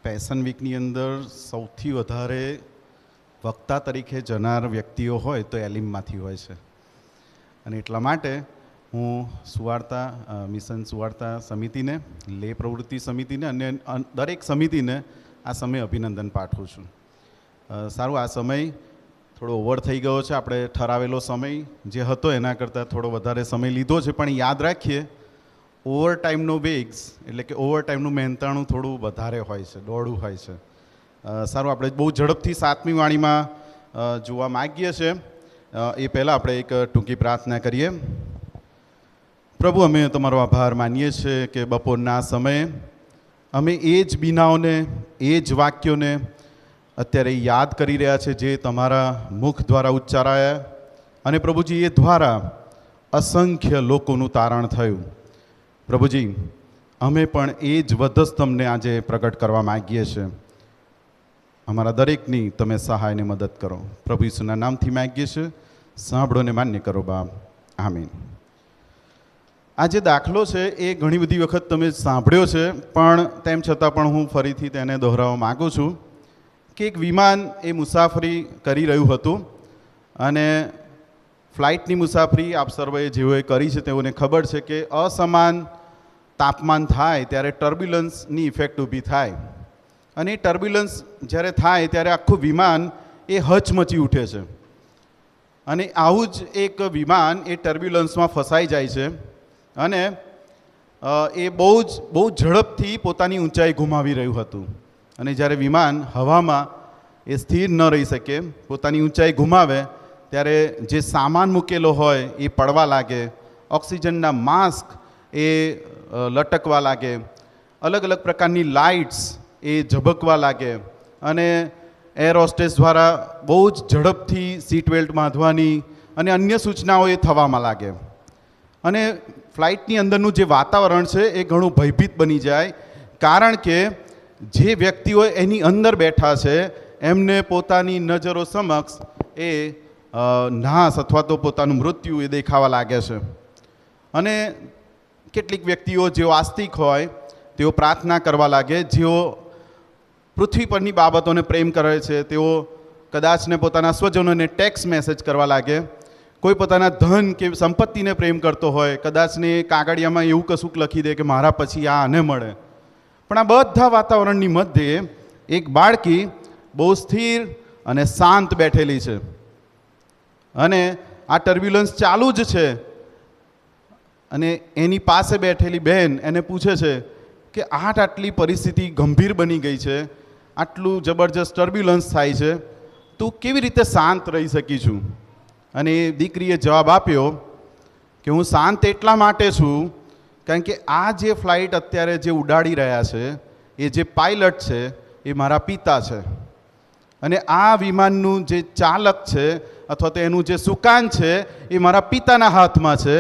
Passion વીકની અંદર સૌથી વધારે વક્તા તરીકે જનાર વ્યક્તિઓ હોય તો એલિમમાંથી હોય છે. અને એટલા માટે હું સુવાર્તા મિશન સુવાર્તા સમિતિને, લે પ્રવૃત્તિ સમિતિને અને દરેક સમિતિને આ સમયે અભિનંદન પાઠવું છું. સારું, આ સમય થોડો ઓવર થઈ ગયો છે. આપણે ઠરાવેલો સમય જે હતો એના કરતાં થોડો વધારે સમય લીધો છે, પણ યાદ રાખીએ ઓવર ટાઈમનો વેગ્સ એટલે કે ઓવર ટાઈમનું મહેનતાણું થોડું વધારે હોય છે, દોડું હોય છે. સારું, આપણે બહુ ઝડપથી 7મી વાણીમાં જોવા માગીએ છીએ. એ પહેલાં આપણે એક ટૂંકી પ્રાર્થના કરીએ. પ્રભુ, અમે તમારો આભાર માનીએ છીએ કે બપોરના સમયે અમે એ જ બીનાઓને, એ જ વાક્યોને અત્યારે યાદ કરી રહ્યા છે જે તમારા મુખ દ્વારા ઉચ્ચારાયા, અને પ્રભુજી એ દ્વારા અસંખ્ય લોકોનું તારણ થયું. પ્રભુજી, અમે પણ એ જ વધસ્તંભને આજે પ્રગટ કરવા માગીએ છીએ. અમારા દરેકની તમે સહાયને મદદ કરો. પ્રભુ ઈસુના નામથી માગીએ છીએ. સાંભળોને માન્ય કરો બાપ. આમીન. આ જે દાખલો છે એ ઘણી બધી વખત તમે સાંભળ્યો છે, પણ તેમ છતાં પણ હું ફરીથી તેને દોહરાવવા માગું છું કે એક વિમાન એ મુસાફરી કરી રહ્યું હતું, અને ફ્લાઇટની મુસાફરી આપ સર્વે જેઓએ કરી છે તેઓને ખબર છે કે અસમાન તાપમાન થાય ત્યારે ટર્બ્યુલન્સની ઇફેક્ટ ઊભી થાય, અને એ ટર્બ્યુલન્સ જ્યારે થાય ત્યારે આખું વિમાન એ હચમચી ઉઠે છે. અને આવું જ એક વિમાન એ ટર્બ્યુલન્સમાં ફસાઈ જાય છે, અને એ બહુ ઝડપથી પોતાની ઊંચાઈ ગુમાવી રહ્યું હતું. અને જ્યારે વિમાન હવામાં એ સ્થિર ન રહી શકે, પોતાની ઊંચાઈ ગુમાવે, ત્યારે જે સામાન મૂકેલો હોય એ પડવા લાગે, ઓક્સિજનના માસ્ક એ લટકવા લાગે, અલગ અલગ પ્રકારની લાઇટ્સ એ ઝબકવા લાગે, અને એર હોસ્ટેસ દ્વારા બહુ જ ઝડપથી સીટ બેલ્ટ બાંધવાની અને અન્ય સૂચનાઓ એ થવામાં લાગે. અને ફ્લાઇટની અંદરનું જે વાતાવરણ છે એ ઘણું ભયભીત બની જાય, કારણ કે જે વ્યક્તિઓ એની અંદર બેઠા છે એમને પોતાની નજરો સમક્ષ એ નાશ અથવા તો પોતાનું મૃત્યુ એ દેખાવા લાગે છે. અને કેટલીક વ્યક્તિઓ જેઓ આસ્તિક હોય તેઓ પ્રાર્થના કરવા લાગે, જેઓ પૃથ્વી પરની બાબતોને પ્રેમ કરે છે તેઓ કદાચને પોતાના સ્વજનોને ટેક્સ્ટ મેસેજ કરવા લાગે. કોઈ પોતાના ધન કે સંપત્તિને પ્રેમ કરતો હોય, કદાચને કાગળિયામાં એવું કશુંક લખી દે કે મારા પછી આ આને મળે. પણ આ બધા વાતાવરણની મધ્યે એક બાળકી બહુ સ્થિર અને શાંત બેઠેલી છે, અને આ ટર્બ્યુલન્સ ચાલુ જ છે. અને એની પાસે બેઠેલી બહેન એને પૂછે છે કે આટલી પરિસ્થિતિ ગંભીર બની ગઈ છે, આટલું જબરજસ્ત ટર્બ્યુલન્સ થાય છે, તું કેવી રીતે શાંત રહી શકી છું? અને એ દીકરીએ જવાબ આપ્યો કે હું શાંત એટલા માટે છું કારણ કે આ જે ફ્લાઇટ અત્યારે જે ઉડાડી રહ્યા છે એ જે પાયલટ છે એ મારા પિતા છે, અને આ વિમાનનું જે ચાલક છે અથવા તો એનું જે સુકાન છે એ મારા પિતાના હાથમાં છે,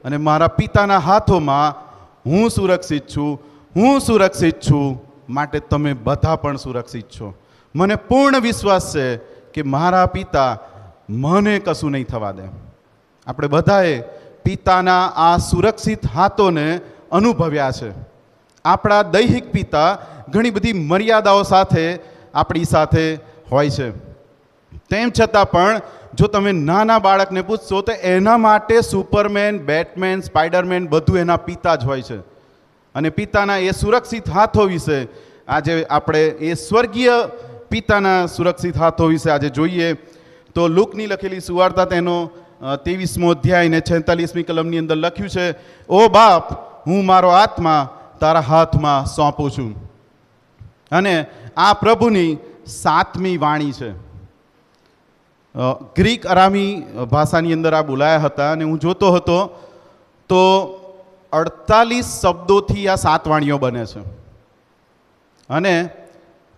અને મારા પિતાના હાથોમાં હું સુરક્ષિત છું. હું સુરક્ષિત છું, માટે તમે બધા પણ સુરક્ષિત છો. મને પૂર્ણ વિશ્વાસ છે કે મારા પિતા મને કશું નહીં થવા દે. આપણે બધાએ પિતાના આ સુરક્ષિત હાથોને અનુભવ્યા છે. આપણા દૈહિક પિતા ઘણી બધી મર્યાદાઓ સાથે આપણી સાથે હોય છે. તેમ છતાં પણ જો તમે નાના બાળકને પૂછશો તો એના માટે સુપરમેન, બેટમેન, સ્પાઈડરમેન બધું એના પિતા જ હોય છે. અને પિતાના એ સુરક્ષિત હાથો વિશે આજે આપણે એ સ્વર્ગીય પિતાના સુરક્ષિત હાથો વિશે આજે જોઈએ તો લુકની લખેલી સુવાર્તા તેનો 23મો અધ્યાય ને 46મી કલમની અંદર લખ્યું છે, ઓ બાપ, હું મારો આત્મા તારા હાથમાં સોંપું છું. અને આ પ્રભુની 7મી વાણી છે. ગ્રીક અરામી ભાષાની અંદર આ બોલાયા હતા, અને હું જોતો હતો તો 48 શબ્દોથી આ 7 વાણીઓ બને છે. અને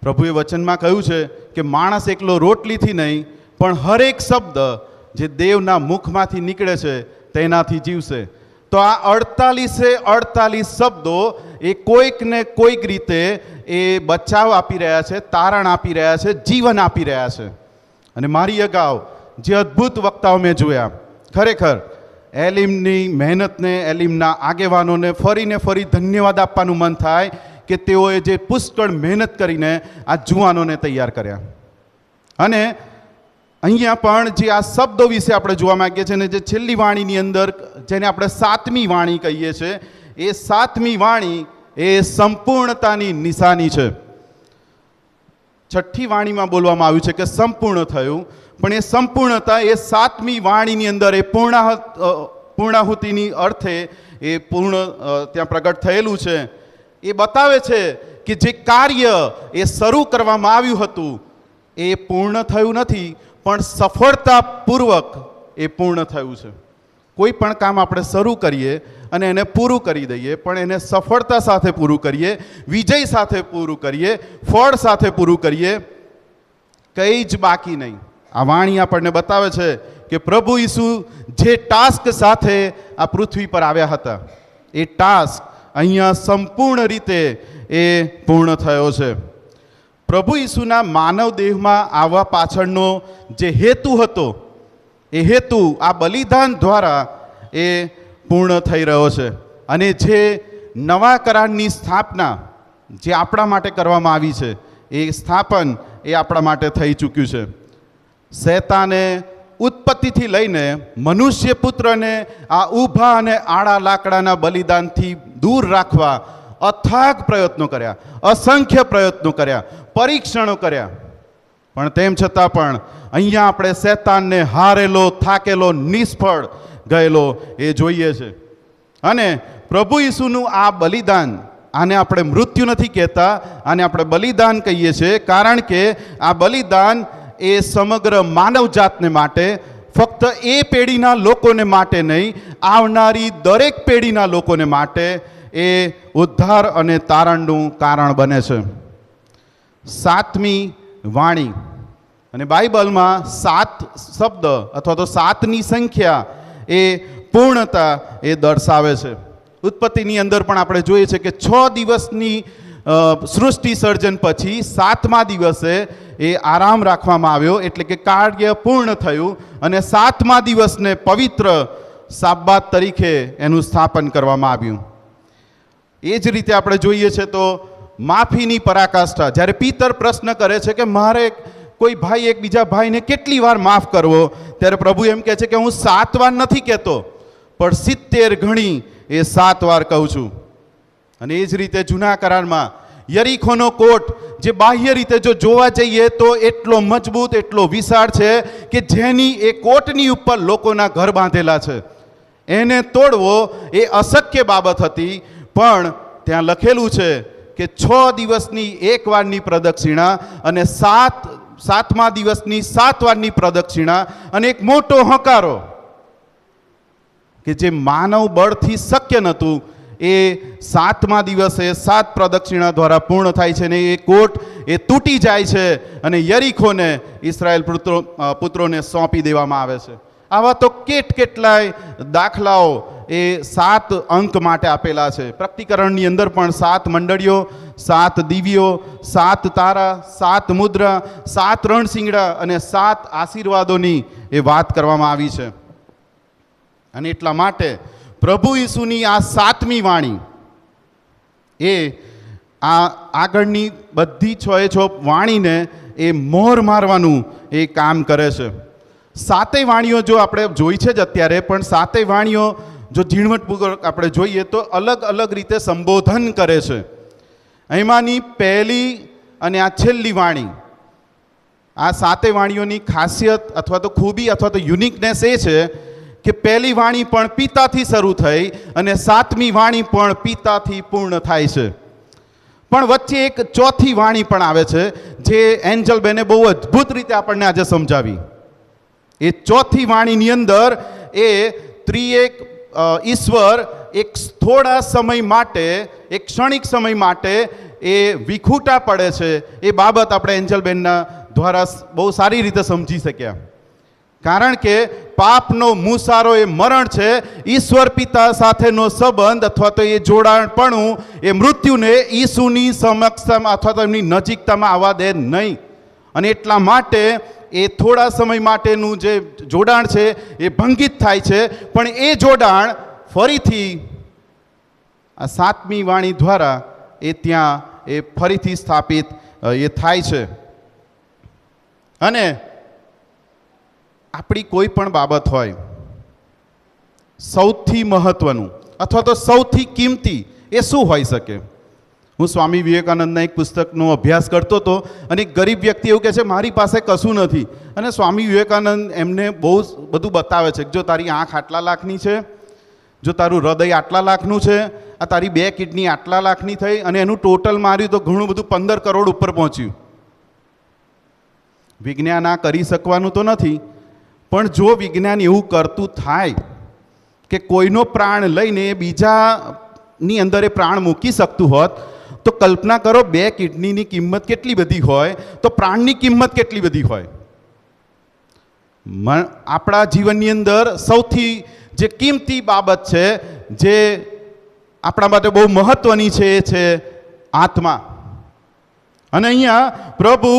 પ્રભુએ વચનમાં કહ્યું છે કે માણસ એકલો રોટલીથી નહીં પણ હરેક શબ્દ જે દેવના મુખમાંથી નીકળે છે તેનાથી જીવશે. તો આ 48 શબ્દો એ કોઈક ને કોઈક રીતે એ બચાવ આપી રહ્યા છે, તારણ આપી રહ્યા છે, જીવન આપી રહ્યા છે. અને મારી અગાઉ જે અદ્ભુત વક્તાઓ મેં જોયા, ખરેખર એલિમની મહેનતને, એલિમના આગેવાનોને ફરીને ફરી ધન્યવાદ આપવાનું મન થાય કે તેઓએ જે પુષ્કળ મહેનત કરીને આ જુવાનોને તૈયાર કર્યા. અને અહીંયા પણ જે આ શબ્દો વિશે આપણે જોવા માંગીએ છીએ ને જે છેલ્લી વાણીની અંદર જેને આપણે 7મી વાણી કહીએ છીએ, એ 7મી વાણી એ સંપૂર્ણતાની નિશાની છે. 6ઠ્ઠી વાણીમાં બોલવામાં આવ્યું છે કે સંપૂર્ણ થયું, પણ એ સંપૂર્ણતા એ 7મી વાણીની અંદર એ પૂર્ણાહુતિની અર્થે એ પૂર્ણ ત્યાં પ્રગટ થયેલું છે. એ બતાવે છે કે જે કાર્ય એ શરૂ કરવામાં આવ્યું હતું એ પૂર્ણ થયું નથી, પણ સફળતાપૂર્વક એ પૂર્ણ થયું છે. કોઈ પણ કામ આપણે શરૂ કરીએ અને એને પૂરું કરી દઈએ, પણ એને સફળતા સાથે પૂરું કરીએ, વિજય સાથે પૂરું કરીએ, ફળ સાથે પૂરું કરીએ, કંઈ જ બાકી નહીં. આ વાણી આપણને બતાવે છે કે પ્રભુ ઈસુ જે ટાસ્ક સાથે આ પૃથ્વી પર આવ્યા હતા, એ ટાસ્ક અહીંયા સંપૂર્ણ રીતે એ પૂર્ણ થયો છે. પ્રભુ ઈસુના માનવ દેહમાં આવવા પાછળનો જે હેતુ હતો, એ હેતુ આ બલિદાન દ્વારા એ પૂર્ણ થઈ રહ્યો છે. અને જે નવા કરારની સ્થાપના જે આપણા માટે કરવામાં આવી છે, એ સ્થાપન એ આપણા માટે થઈ ચૂક્યું છે. શૈતાને ઉત્પત્તિથી લઈને મનુષ્ય પુત્રને આ ઊભા અને આડા લાકડાના બલિદાનથી દૂર રાખવા અથાગ પ્રયત્નો કર્યા, અસંખ્ય પ્રયત્નો કર્યા, પરીક્ષણો કર્યા, પણ તેમ છતાં પણ અહીંયા આપણે શૈતાનને હારેલો, થાકેલો, નિષ્ફળ ગયેલો એ જોઈએ છે. અને પ્રભુ ઈસુનું આ બલિદાન, આને આપણે મૃત્યુ નથી કહેતા, આને આપણે બલિદાન કહીએ છીએ, કારણ કે આ બલિદાન એ સમગ્ર માનવજાતને માટે, ફક્ત એ પેઢીના લોકોને માટે નહીં, આવનારી દરેક પેઢીના લોકોને માટે એ ઉદ્ધાર અને તારણનું કારણ બને છે. 7મી વાણી, અને બાઇબલમાં 7 શબ્દ અથવા તો 7ની સંખ્યા એ પૂર્ણતા એ દર્શાવે છે. ઉત્પત્તિની અંદર પણ આપણે જોઈએ છીએ કે 6 દિવસની સૃષ્ટિ સર્જન પછી 7મા દિવસે એ આરામ રાખવામાં આવ્યો, એટલે કે કાર્ય પૂર્ણ થયું, અને 7મા દિવસને પવિત્ર સાબ્બાત તરીકે એનું સ્થાપન કરવામાં આવ્યું. એ જ રીતે આપણે જોઈએ છે તો માફીની પરાકાષ્ઠા, જ્યારે પિતર પ્રશ્ન કરે છે કે મારે કોઈ ભાઈ એક બીજા ભાઈને કેટલી વાર માફ કરવો, ત્યારે પ્રભુ એમ કહે છે કે હું 7 વાર નથી કહેતો, પણ 70 ગણી એ 7 વાર કહું છું. અને એ જ રીતે જૂના કરારમાં યરીખોનો કોટ, જે બાહ્ય રીતે જો જોવા જઈએ તો એટલો મજબૂત, એટલો વિશાળ છે કે જેની એ કોટની ઉપર લોકોના ઘર બાંધેલા છે, એને તોડવો એ અશક્ય બાબત હતી. પણ ત્યાં લખેલું છે કે 6 દિવસની 1 વારની પ્રદક્ષિણા અને 7મા દિવસની 7 વારની પ્રદક્ષિણા અને એક મોટો હકારો કે જે માનવ બળથી શક્ય નહોતું, એ 7મા દિવસે 7 પ્રદક્ષિણા દ્વારા પૂર્ણ થાય છે. ને એ કોટ એ તૂટી જાય છે અને યરીખોને ઇસરાયેલ પુત્રોને સોંપી દેવામાં આવે છે. આવા તો કેટલાય દાખલાઓ એ 7 અંક માટે આપેલા છે. પ્રકટીકરણની અંદર પણ 7 મંડળીઓ, 7 દિવ્યો, 7 તારા, 7 મુદ્રા, 7 રણશિંગડા અને 7 આશીર્વાદોની એ વાત કરવામાં આવી છે. અને એટલા માટે પ્રભુ ઈસુની આ 7મી વાણી એ આ આગળની બધી 6 વાણીને એ મોર મારવાનું એ કામ કરે છે. 7 વાણીઓ જો આપણે જોઈ છે જ અત્યારે, પણ 7 વાણીઓ જો ઝીણવટપૂર્વક આપણે જોઈએ તો અલગ અલગ રીતે સંબોધન કરે છે. એમાંની પહેલી અને આ છેલ્લી વાણી, આ 7 વાણીઓની ખાસિયત અથવા તો ખૂબી અથવા તો યુનિકનેસ એ છે કે પહેલી વાણી પણ પિતાથી શરૂ થઈ અને 7મી વાણી પણ પિતાથી પૂર્ણ થાય છે. પણ વચ્ચે એક 4થી વાણી પણ આવે છે, જે એન્જલ બેને બહુ અદ્ભુત રીતે આપણને આજે સમજાવી. એ 4થી વાણીની અંદર એ ત્રિએક ઈશ્વર એક થોડા સમય માટે, એક ક્ષણિક સમય માટે એ વિખૂટા પડે છે. એ બાબત આપણે એન્જલ બેનના દ્વારા બહુ સારી રીતે સમજી શક્યા. કારણ કે પાપનો મુસારો એ મરણ છે. ઈશ્વર પિતા સાથેનો સંબંધ અથવા તો એ જોડાણપણું એ મૃત્યુને ઈસુની સમક્ષમાં અથવા તો એમની નજીકતામાં આવવા દે નહીં. અને એટલા માટે એ થોડા સમય માટેનું જે જોડાણ છે એ ભંગિત થાય છે. પણ એ જોડાણ ફરીથી આ 7મી વાણી દ્વારા એ ત્યાં એ ફરીથી સ્થાપિત એ થાય છે. અને આપણી કોઈ પણ બાબત હોય, સૌથી મહત્વનું અથવા તો સૌથી કિંમતી એ શું હોઈ શકે? હું સ્વામી વિવેકાનંદના એક પુસ્તકનો અભ્યાસ કરતો હતો અને એક ગરીબ વ્યક્તિ એવું કહે છે મારી પાસે કશું નથી. અને સ્વામી વિવેકાનંદ એમને બહુ બધું બતાવે છે કે જો તારી આંખ આટલા લાખની છે, જો તારું હૃદય આટલા લાખનું છે, આ તારી 2 કિડની આટલા લાખની થઈ, અને એનું ટોટલ માર્યું તો ઘણું બધું 15 કરોડ ઉપર પહોંચ્યું. વિજ્ઞાન આ કરી શકવાનું તો નથી, પણ જો વિજ્ઞાન એવું કરતું થાય કે કોઈનો પ્રાણ લઈને બીજાની અંદર એ પ્રાણ મૂકી શકતું હોત, તો કલ્પના કરો 2 કિડનીની કિંમત કેટલી બધી હોય, તો પ્રાણની કિંમત કેટલી બધી હોય. આપણા જીવનની અંદર સૌથી જે કિંમતી બાબત છે, જે આપણા માટે બહુ મહત્વની છે, એ છે આત્મા. અને અહીંયા પ્રભુ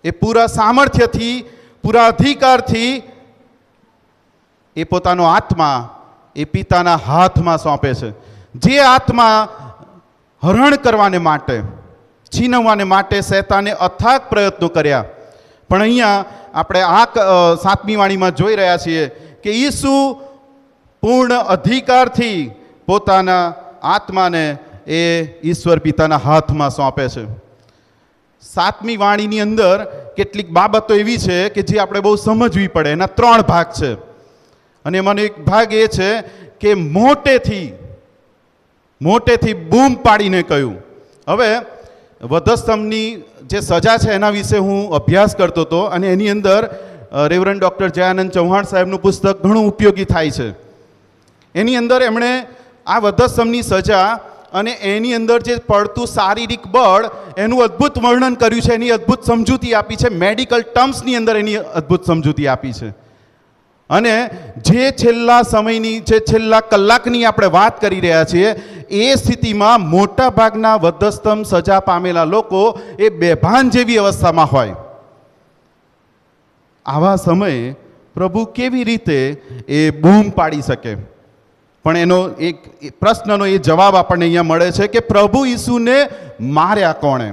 એ પૂરા સામર્થ્યથી, પૂરા અધિકારથી એ પોતાનો આત્મા એ પિતાના હાથમાં સોંપે છે. જે આત્મા હરણ કરવાને માટે, છીનવવાને માટે શૈતાને અથાગ પ્રયત્નો કર્યા, પણ અહીંયા આપણે આ 7મી વાણીમાં જોઈ રહ્યા છીએ કે ઈસુ પૂર્ણ અધિકારથી પોતાના આત્માને એ ઈશ્વર પિતાના હાથમાં સોંપે છે. 7મી વાણીની અંદર કેટલીક બાબતો એવી છે કે જે આપણે બહુ સમજવી પડે. એના 3 ભાગ છે, અને એમાંનો એક ભાગ એ છે કે મોટેથી બૂમ પાડીને કહ્યું. હવે વધસ્તંભની જે સજા છે એના વિશે હું અભ્યાસ કરતો હતો, અને એની અંદર રેવરન્ડ ડૉક્ટર જયાનંદ ચૌહાણ સાહેબનું પુસ્તક ઘણું ઉપયોગી થાય છે. એની અંદર એમણે આ વધસ્તંભની સજા અને એની અંદર જે પડતું શારીરિક બળ એનું અદ્ભુત વર્ણન કર્યું છે, એની અદ્ભુત સમજૂતી આપી છે. મેડિકલ ટર્મ્સની અંદર એની અદ્ભુત સમજૂતી આપી છે. અને જે છેલ્લા સમયની, જે છેલ્લા કલાકની આપણે વાત કરી રહ્યા છીએ, એ સ્થિતિમાં મોટા ભાગના વધસ્તંભ સજા પામેલા લોકો એ બેભાન જેવી અવસ્થામાં હોય. આવા સમયે પ્રભુ કેવી રીતે એ બૂમ પાડી શકે? પણ એનો એક પ્રશ્નનો એ જવાબ આપણને અહીંયા મળે છે કે પ્રભુ ઈસુને માર્યા કોણે?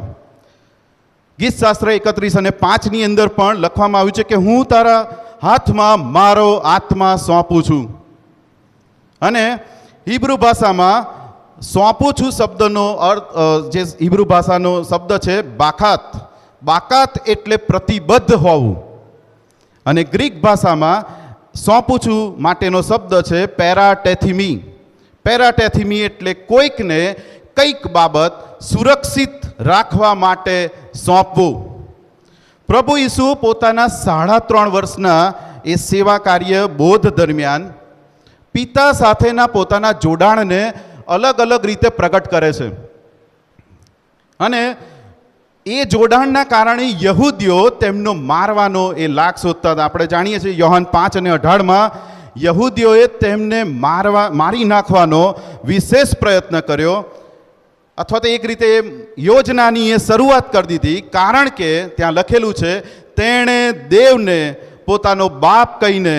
ગીતશાસ્ત્ર 31 અને 5ની અંદર પણ લખવામાં આવ્યું છે કે હું તારા હાથમાં મારો આત્મા સોંપું છું. અને હિબ્રુ ભાષામાં સોંપું છું શબ્દનો અર્થ, જે હિબ્રુ ભાષાનો શબ્દ છે બાકાત. બાકાત એટલે પ્રતિબદ્ધ હોવું. અને ગ્રીક ભાષામાં સોંપું છું માટેનો શબ્દ છે પેરાટેથીમી. પેરાટેથીમી એટલે કોઈકને કંઈક બાબત સુરક્ષિત રાખવા માટે સોંપવું. પ્રભુ ઈસુ પોતાના 3.5 વર્ષના એ સેવા કાર્ય બોધ દરમિયાન પિતા સાથેના પોતાના જોડાણને અલગ અલગ રીતે પ્રગટ કરે છે. અને એ જોડાણના કારણે યહૂદીઓ તેમનો મારવાનો એ લાગ શોધતા હતા. આપણે જાણીએ છીએ યોહાન 5 અને 18માં યહૂદીઓએ તેમને મારી નાખવાનો વિશેષ પ્રયત્ન કર્યો, અથવા તો એક રીતે યોજનાની એ શરૂઆત કરી દીધી. કારણ કે ત્યાં લખેલું છે, તેણે દેવને પોતાનો બાપ કહીને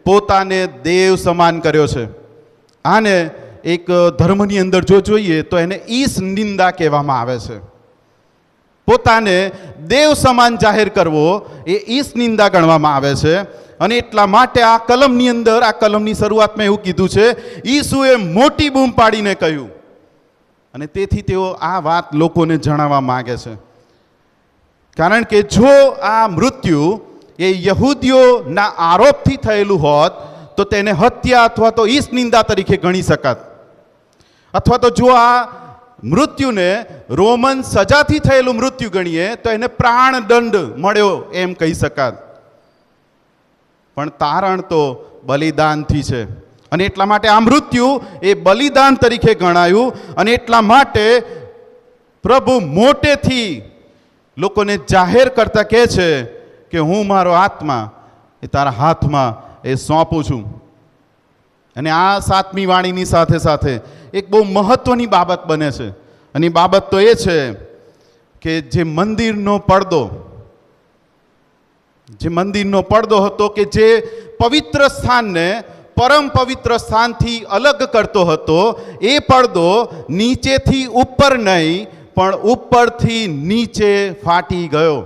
પોતાને દેવ સમાન કર્યો છે. આને એક ધર્મની અંદર જો જોઈએ તો એને ઈશ નિંદા કહેવામાં આવે છે. પોતાને દેવ સમાન જાહેર કરવો એ ઈશ નિંદા ગણવામાં આવે છે. અને એટલા માટે આ કલમની અંદર, આ કલમની શરૂઆતમાં એવું કીધું છે, ઈસુએ મોટી બૂમ પાડીને કહ્યું. અને તેથી તેઓ આ વાત લોકોને જણાવવા માગે છે. કારણ કે જો આ મૃત્યુ એ યહૂદીઓના આરોપથી થયેલું હોત તો તેને હત્યા અથવા તો ઈશ નિંદા તરીકે ગણી શકાત. અથવા તો જો આ મૃત્યુને રોમન સજાથી થયેલું મૃત્યુ ગણીએ તો એને પ્રાણદંડ મળ્યો એમ કહી શકાત. પણ તારણ તો બલિદાનથી છે, અને એટલા માટે આ મૃત્યુ એ બલિદાન તરીકે ગણાયું. અને એટલા માટે પ્રભુ મોટેથી લોકોને જાહેર કરતા કહે છે કે હું મારો આત્મા એ તારા હાથમાં એ સોંપું છું. અને આ 7મી વાણીની સાથે સાથે એક બહુ મહત્વની બાબત બને છે. અને એ બાબત તો એ છે કે જે મંદિરનો પડદો હતો, કે જે પવિત્ર સ્થાનને પરમ પવિત્ર સ્થાનથી અલગ કરતો હતો એ પડદો નીચેથી ઉપર નહીં પણ ઉપરથી નીચે ફાટી ગયો.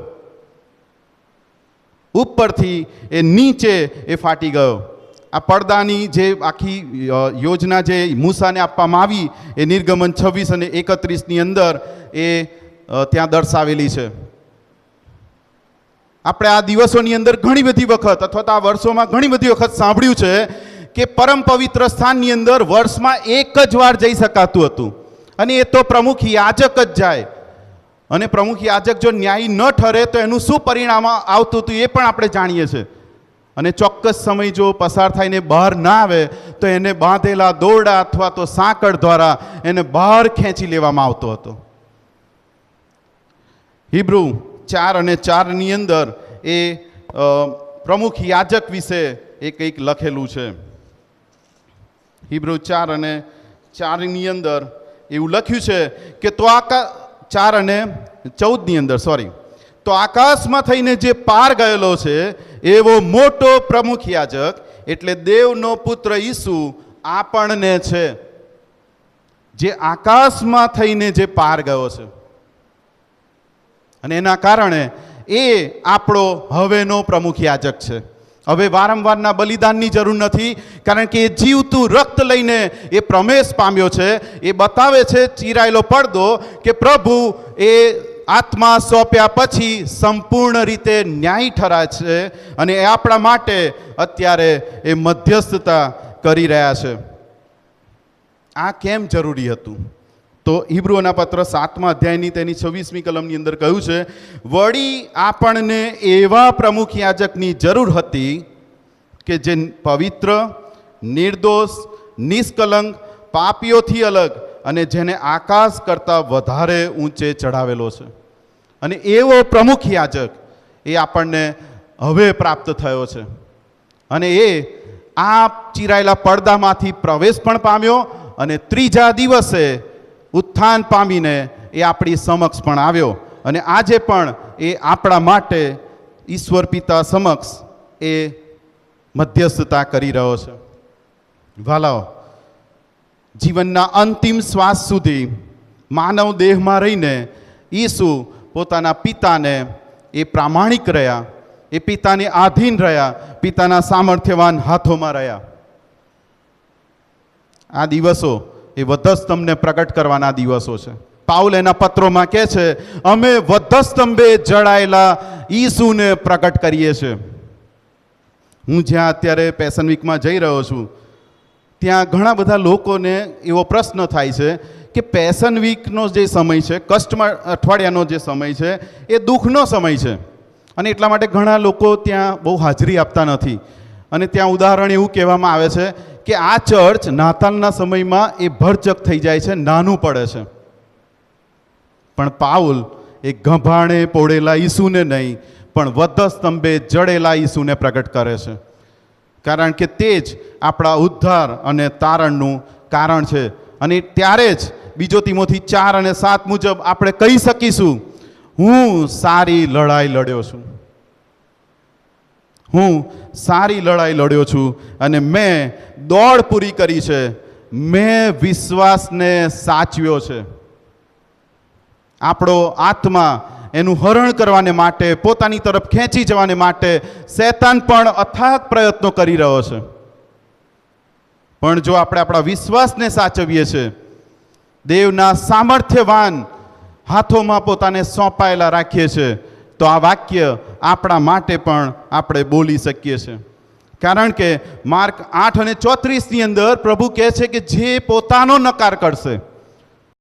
ઉપરથી એ નીચે એ ફાટી ગયો. આ પડદાની જે આખી યોજના જે મૂસાને આપવામાં આવી એ નિર્ગમન 26 અને 31ની અંદર એ ત્યાં દર્શાવેલી છે. આપણે આ દિવસોની અંદર ઘણી બધી વખત અથવા તો આ વર્ષોમાં ઘણી બધી વખત સાંભળ્યું છે કે પરમ પવિત્ર સ્થાનની અંદર વર્ષમાં એક જ વાર જઈ શકાતું હતું અને એ તો પ્રમુખ યાજક જ જાય. અને પ્રમુખ યાજક જો ન્યાયી ન ઠરે તો એનું શું પરિણામ આવતું હતું એ પણ આપણે જાણીએ છીએ. અને ચોક્કસ સમય જો પસાર થઈને બહાર ના આવે તો એને બાંધેલા દોરડા અથવા તો સાંકળ દ્વારા એને બહાર ખેંચી લેવામાં આવતો હતો. હિબ્રુ 4 અને 4ની અંદર એ પ્રમુખ યાજક વિશે એ કંઈક લખેલું છે. હિબ્રુ 4 અને 4ની અંદર એવું લખ્યું છે કે તો 4 અને 14ની અંદર તો આકાશમાં થઈને જે પાર ગયેલો છે એવો મોટો પ્રમુખ યાજક એટલે દેવનો પુત્ર ઈસુ આપણને છે, જે આકાશમાં થઈને જે પાર ગયો છે. અને એના કારણે એ આપણો હવેનો પ્રમુખ યાજક છે. હવે વારંવારના બલિદાનની જરૂર નથી, કારણ કે એ જીવતું રક્ત લઈને એ પ્રવેશ પામ્યો છે. એ બતાવે છે ચીરાયેલો પડદો કે પ્રભુ એ આત્મા સોંપ્યા પછી સંપૂર્ણ રીતે ન્યાય ઠરાય છે અને એ આપણા માટે અત્યારે એ મધ્યસ્થતા કરી રહ્યા છે. આ કેમ જરૂરી હતું? તો હિબ્રુઓના પત્ર 7મા અધ્યાયની તેની 26મી કલમની અંદર કહ્યું છે, વળી આપણને એવા પ્રમુખ યાજકની જરૂર હતી કે જે પવિત્ર, નિર્દોષ, નિષ્કલંક, પાપીઓથી અલગ અને જેને આકાશ કરતાં વધારે ઊંચે ચઢાવેલો છે. અને એવો પ્રમુખ યાજક એ આપણને હવે પ્રાપ્ત થયો છે. અને એ આ ચીરાયેલા પડદામાંથી પ્રવેશ પણ પામ્યો અને ત્રીજા દિવસે ઉત્થાન પામીને એ આપણી સમક્ષ પણ આવ્યો. અને આજે પણ એ આપણા માટે ઈશ્વર પિતા સમક્ષ એ મધ્યસ્થતા કરી રહ્યો છે. વાલાઓ, જીવનના અંતિમ શ્વાસ સુધી માનવ દેહમાં રહીને ઈસુ પોતાના પિતાને એ પ્રામાણિક રહ્યા, એ પિતાને આધીન રહ્યા, પિતાના સામર્થ્યવાન હાથોમાં રહ્યા. આ દિવસો એ વધસ્તંભને પ્રગટ કરવાના દિવસો છે. પાઉલ એના પત્રોમાં કહે છે, અમે વધસ્તંભે જડાયેલા ઈસુને પ્રગટ કરીએ છીએ. હું જ્યાં અત્યારે પેશન વીકમાં જઈ રહ્યો છું ત્યાં ઘણા બધા લોકોને એવો પ્રશ્ન થાય છે કે પેશન વીકનો જે સમય છે, કષ્ટમાં અઠવાડિયાનો જે સમય છે, એ દુઃખનો સમય છે. અને એટલા માટે ઘણા લોકો ત્યાં બહુ હાજરી આપતા નથી. અને ત્યાં ઉદાહરણ એવું કહેવામાં આવે છે કે આ ચર્ચ નાતાલના સમયમાં એ ભરચક થઈ જાય છે, નાનું પડે છે. પણ પાઉલ એ ગભાણે પોળેલા ઈસુને નહીં પણ વધસ્તંભે જડેલા ઈસુને પ્રગટ કરે છે, કારણ કે તે જ આપણા ઉદ્ધાર અને તારણનું કારણ છે. અને ત્યારે જ બીજો તિમોથી 4 અને 7 મુજબ આપણે કહી શકીશું, હું સારી લડાઈ લડ્યો છું, હું સારી લડાઈ લડ્યો છું અને મેં દોડ પૂરી કરી છે, મેં વિશ્વાસને સાચવ્યો છે. આપણો આત્મા એનું હરણ કરવાને માટે, પોતાની તરફ ખેંચી જવાને માટે શૈતાન પણ અથાગ પ્રયત્નો કરી રહ્યો છે. પણ જો આપણે આપણા વિશ્વાસને સાચવીએ છીએ, દેવના સામર્થ્યવાન હાથોમાં પોતાને સોંપાયેલા રાખીએ છીએ, તો આ વાક્ય આપણા માટે પણ આપણે બોલી શકીએ છીએ. કારણ કે માર્ક 8 અને 34ની અંદર પ્રભુ કહે છે કે જે પોતાનો નકાર કરશે